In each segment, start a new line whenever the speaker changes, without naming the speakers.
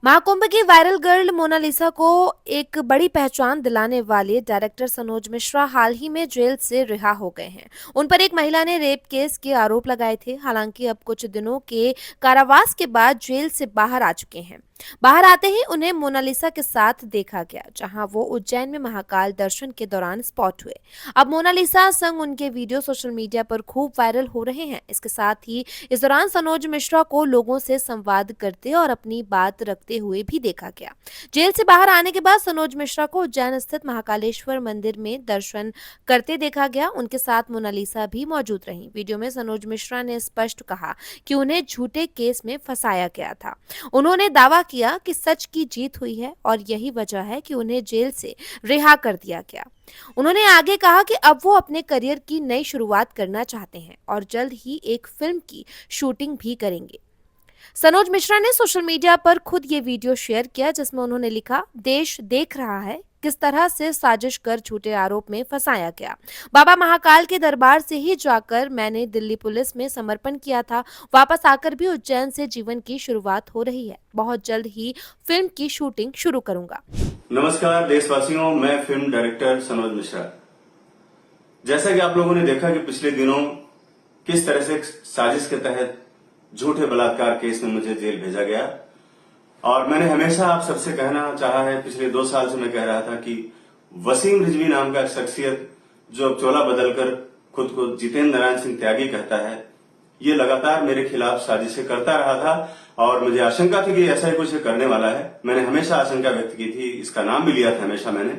महाकुंभ की viral girl Mona Lisa को एक बड़ी पहचान दिलाने वाले डायरेक्टर सनोज मिश्रा हाल ही में जेल से रिहा हो गए हैं। उन पर एक महिला ने रेप केस के आरोप लगाए थे। हालांकि अब कुछ दिनों के कारावास के बाद जेल से बाहर आ चुके हैं। बाहर आते ही उन्हें मोनालिसा के साथ देखा गया, जहां वो उज्जैन में महाकाल दर्शन के दौरान स्पॉट हुए। अब मोनालिसा संग उनके वीडियो सोशल मीडिया पर खूब वायरल हो रहे हैं। इसके साथ ही इस दौरान सनोज मिश्रा को लोगों से संवाद करते और अपनी बात रखते हुए भी देखा गया। जेल से बाहर आने के बाद सनोज मिश्रा को उज्जैन स्थित महाकालेश्वर मंदिर में दर्शन करते देखा गया। उनके साथ मोनालिसा भी मौजूद रहीं। वीडियो में सनोज मिश्रा ने स्पष्ट कहा कि उन्हें झूठे केस में फंसाया गया था। उन्होंने दावा किया कि सच की जीत हुई है और यही वजह है कि उन्हें जेल से रिहा कर दिया गया। उन्होंने आगे कहा कि अब वो अपने करियर की नई शुरुआत करना चाहते हैं और जल्द ही एक फिल्म की शूटिंग भी करेंगे। सनोज मिश्रा ने सोशल मीडिया पर खुद ये वीडियो शेयर किया, जिसमें उन्होंने लिखा, देश देख रहा है किस तरह से साजिश कर झूठे आरोप में फंसाया गया। बाबा महाकाल के दरबार से ही जाकर मैंने दिल्ली पुलिस में समर्पण किया था। वापस आकर भी उज्जैन से जीवन की शुरुआत हो रही है। बहुत जल्द ही फिल्म की शूटिंग शुरू करूंगा।
नमस्कार देशवासियों, मैं फिल्म डायरेक्टर सनोज मिश्रा। जैसा कि आप लोगों ने देखा कि पिछले दिनों किस तरह से साजिश के तहत झूठे बलात्कार केस में मुझे जेल भेजा गया, और मैंने हमेशा आप सबसे कहना चाहा है, पिछले 2 साल से मैं कह रहा था कि वसीम रिजवी नाम का शख्सियत जो अब चोला बदलकर खुद को जितेंद्र नारायण सिंह त्यागी कहता है, ये लगातार मेरे खिलाफ साजिशें करता रहा था और मुझे आशंका थी कि ऐसा ही कुछ करने वाला है। मैंने हमेशा आशंका व्यक्त की थी, इसका नाम भी लिया था हमेशा मैंने।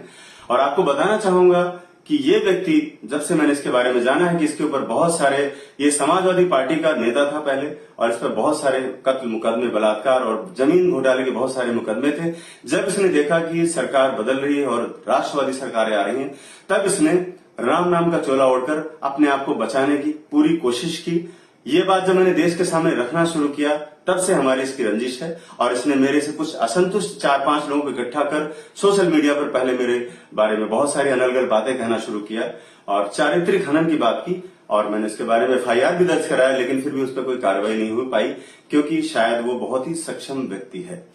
और आपको बताना चाहूंगा कि ये व्यक्ति, जब से मैंने इसके बारे में जाना है कि इसके ऊपर बहुत सारे, ये समाजवादी पार्टी का नेता था पहले और इस पर बहुत सारे कत्ल मुकदमे, बलात्कार और जमीन घोटाले के बहुत सारे मुकदमे थे। जब इसने देखा कि सरकार बदल रही है और राष्ट्रवादी सरकारें आ रही हैं, तब इसने राम नाम का चोला ओढ़कर अपने आप को बचाने की पूरी कोशिश की। ये बात जब मैंने देश के सामने रखना शुरू किया, तब से हमारी इसकी रंजिश है और इसने मेरे से कुछ असंतुष्ट 4-5 लोगों को इकट्ठा कर सोशल मीडिया पर पहले मेरे बारे में बहुत सारी अनर्गल बातें कहना शुरू किया और चारित्रिक हनन की बात की, और मैंने इसके बारे में एफआईआर भी दर्ज कराया, लेकिन फिर भी उस पर कोई कार्रवाई नहीं हो पाई, क्योंकि शायद वो बहुत ही सक्षम व्यक्ति है।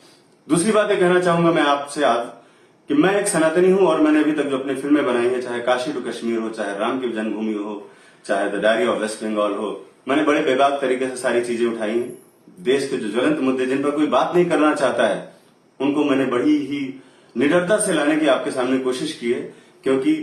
दूसरी बात कहना चाहूंगा मैं आपसे आज कि मैं एक सनातनी हूं और मैंने अभी तक जो अपनी फिल्में बनाई है, चाहे काशी टू कश्मीर हो, चाहे राम की जन्मभूमि हो, चाहे the diary of West Bengal हो, मैंने बड़े बेबाक तरीके से सारी चीजें उठाई हैं। देश के जो ज्वलंत मुद्दे जिन पर कोई बात नहीं करना चाहता है, उनको मैंने बड़ी ही निडरता से लाने की आपके सामने कोशिश की है, क्योंकि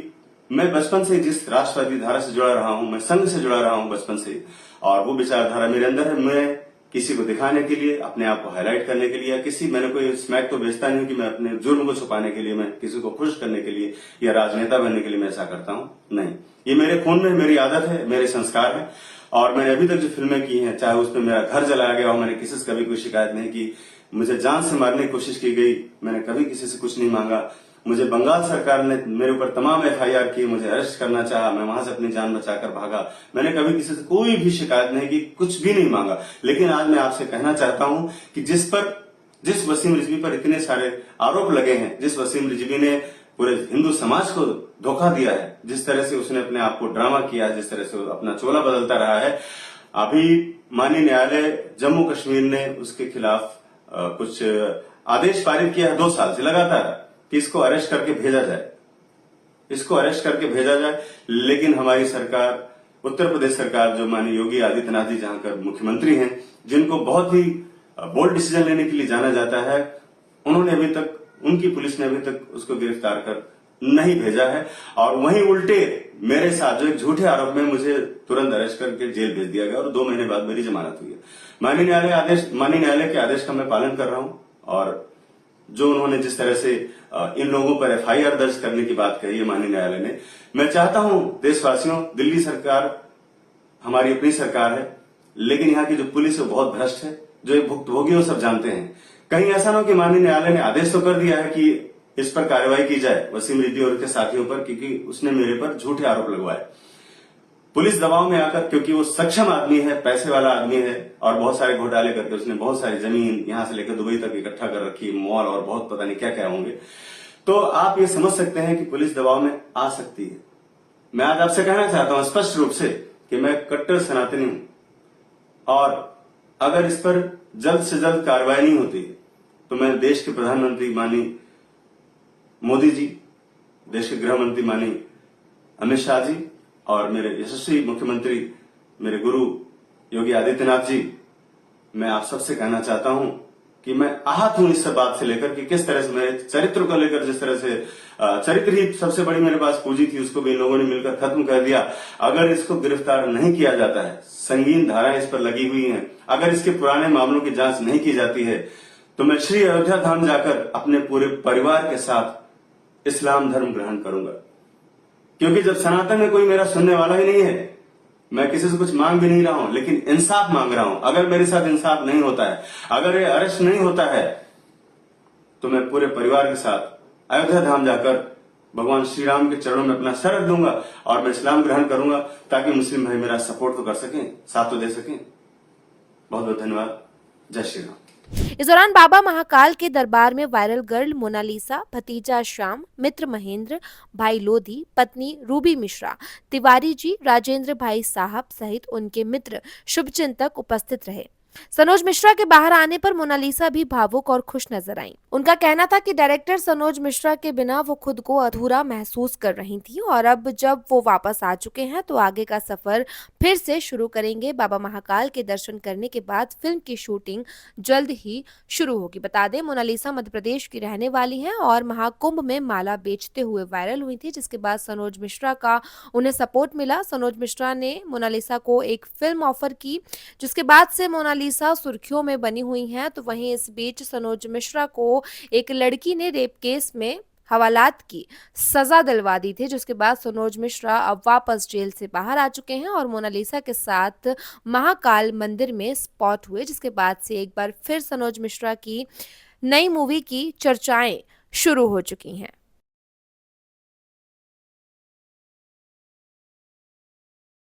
मैं बचपन से जिस राष्ट्रवादी धारा से जुड़ा रहा हूं, मैं संघ से जुड़ा रहा हूं बचपन से, और वो विचारधारा मेरे अंदर है। मैं किसी को दिखाने के लिए, अपने आप को हाईलाइट करने के लिए, या मैंने कोई स्मैक तो बेचता नहीं कि मैं अपने जुर्म को छुपाने के लिए, मैं किसी को खुश करने के लिए या राजनेता बनने के लिए मैं ऐसा करता हूं। नहीं, ये मेरे खून में, मेरी आदत है, मेरे संस्कार है। और मैंने अभी तक जो फिल्में की हैं, चाहे उस पर मेरा घर जलाया गया हो, मैंने किसी से कभी कोई शिकायत नहीं की। मुझे जान से मारने की कोशिश की गई, मैंने कभी किसी से कुछ नहीं मांगा। मुझे बंगाल सरकार ने मेरे ऊपर तमाम एफआईआर की, मुझे अरेस्ट करना चाहा, मैं वहां से अपनी जान बचाकर भागा। मैंने कभी किसी से कोई भी शिकायत नहीं की, कुछ भी नहीं मांगा। लेकिन आज मैं आपसे कहना चाहता हूं कि जिस वसीम रिजवी पर इतने सारे आरोप लगे हैं, जिस वसीम रिजवी ने पूरे हिंदू समाज को धोखा दिया है, जिस तरह से उसने अपने आप को ड्रामा किया है, जिस तरह से अपना चोला बदलता रहा है, अभी माननीय न्यायालय जम्मू कश्मीर ने उसके खिलाफ कुछ आदेश पारित किया है 2 साल से लगातार कि इसको अरेस्ट करके भेजा जाए, इसको अरेस्ट करके भेजा जाए। लेकिन हमारी सरकार, उत्तर प्रदेश सरकार, जो माननीय योगी आदित्यनाथ जी जहां का मुख्यमंत्री हैं, जिनको बहुत ही बोल्ड डिसीजन लेने के लिए जाना जाता है, उन्होंने अभी तक, उनकी पुलिस ने अभी तक उसको गिरफ्तार कर नहीं भेजा है। और वहीं उल्टे मेरे साथ जो एक झूठे आरोप में मुझे तुरंत अरेस्ट करके जेल भेज दिया गया और 2 महीने बाद मेरी जमानत हुई है। माननीय न्यायालय के आदेश का मैं पालन कर रहा हूं, और जो उन्होंने जिस तरह से इन लोगों पर एफआईआर दर्ज करने की बात कही है माननीय न्यायालय ने, मैं चाहता हूं देशवासियों, दिल्ली सरकार हमारी अपनी सरकार है, लेकिन यहाँ की जो पुलिस है वो बहुत भ्रष्ट है, जो एक भुक्तभोगी हो सब जानते हैं। कहीं ऐसा ना हो कि माननीय न्यायालय ने आदेश तो कर दिया है कि इस पर कार्रवाई की जाए वसीम रिजवी और उसके साथियों पर, क्योंकि उसने मेरे पर झूठे आरोप लगवाए। पुलिस दबाव में आकर, क्योंकि वो सक्षम आदमी है, पैसे वाला आदमी है, और बहुत सारे घोटाले करके उसने बहुत सारी जमीन यहां से लेकर दुबई तक इकट्ठा कर रखी, मॉल और बहुत पता नहीं क्या क्या होंगे, तो आप ये समझ सकते हैं कि पुलिस दबाव में आ सकती है। मैं आज आपसे कहना चाहता हूं स्पष्ट रूप से कि मैं कट्टर सनातनी हूं, और अगर इस पर जल्द से जल्द कार्रवाई नहीं होती तो मैं देश के प्रधानमंत्री माननीय मोदी जी, देश के गृह मंत्री माननीय अमित शाह जी और मेरे यशस्वी मुख्यमंत्री मेरे गुरु योगी आदित्यनाथ जी, मैं आप सबसे कहना चाहता हूं कि मैं आहत हूं इस बात से लेकर कि किस तरह से मेरे चरित्र को लेकर, जिस तरह से चरित्र ही सबसे बड़ी मेरे पास पूंजी थी, उसको भी इन लोगों ने मिलकर खत्म कर दिया। अगर इसको गिरफ्तार नहीं किया जाता है, संगीन धाराएं इस पर लगी हुई हैं, अगर इसके पुराने मामलों की जांच नहीं की जाती है, तो मैं श्री अयोध्या धाम जाकर अपने पूरे परिवार के साथ इस्लाम धर्म ग्रहण करूंगा। क्योंकि जब सनातन में कोई मेरा सुनने वाला ही नहीं है, मैं किसी से कुछ मांग भी नहीं रहा हूं, लेकिन इंसाफ मांग रहा हूं। अगर मेरे साथ इंसाफ नहीं होता है, अगर ये अरेस्ट नहीं होता है, तो मैं पूरे परिवार के साथ अयोध्या धाम जाकर भगवान श्री राम के चरणों में अपना सर रख दूंगा और मैं इस्लाम ग्रहण करूंगा, ताकि मुस्लिम भाई मेरा सपोर्ट तो कर सकें, साथ तो दे सकें। बहुत बहुत धन्यवाद। जय श्री राम।
इस दौरान बाबा महाकाल के दरबार में वायरल गर्ल मोनालिसा, भतीजा श्याम, मित्र महेंद्र, भाई लोधी, पत्नी रूबी मिश्रा, तिवारी जी, राजेंद्र भाई साहब सहित उनके मित्र शुभचिंतक उपस्थित रहे। सनोज मिश्रा के बाहर आने पर मोनालिसा भी भावुक और खुश नजर आईं। उनका कहना था कि डायरेक्टर सनोज मिश्रा के बिना वो खुद को अधूरा महसूस कर रही थी और अब जब वो वापस आ चुके हैं तो आगे का सफर फिर से शुरू करेंगे। बाबा महाकाल के दर्शन करने के बाद फिल्म की शूटिंग जल्द ही शुरू होगी। बता दें, मोनालिसा मध्य प्रदेश की रहने वाली हैं और महाकुंभ में माला बेचते हुए वायरल हुई थी, जिसके बाद सनोज मिश्रा का उन्हें सपोर्ट मिला। सनोज मिश्रा ने मोनालिसा को एक फिल्म ऑफर की, जिसके बाद से मोनालिसा सुर्खियों में बनी हुई हैं। तो वहीं इस बीच सनोज मिश्रा को एक लड़की ने रेप केस में हवालात की सजा दिलवा दी थी, जिसके बाद सनोज मिश्रा अब वापस जेल से बाहर आ चुके हैं और मोनालिसा के साथ महाकाल मंदिर में स्पॉट हुए, जिसके बाद से एक बार फिर सनोज मिश्रा की नई मूवी की चर्चाएं शुरू हो चुकी हैं।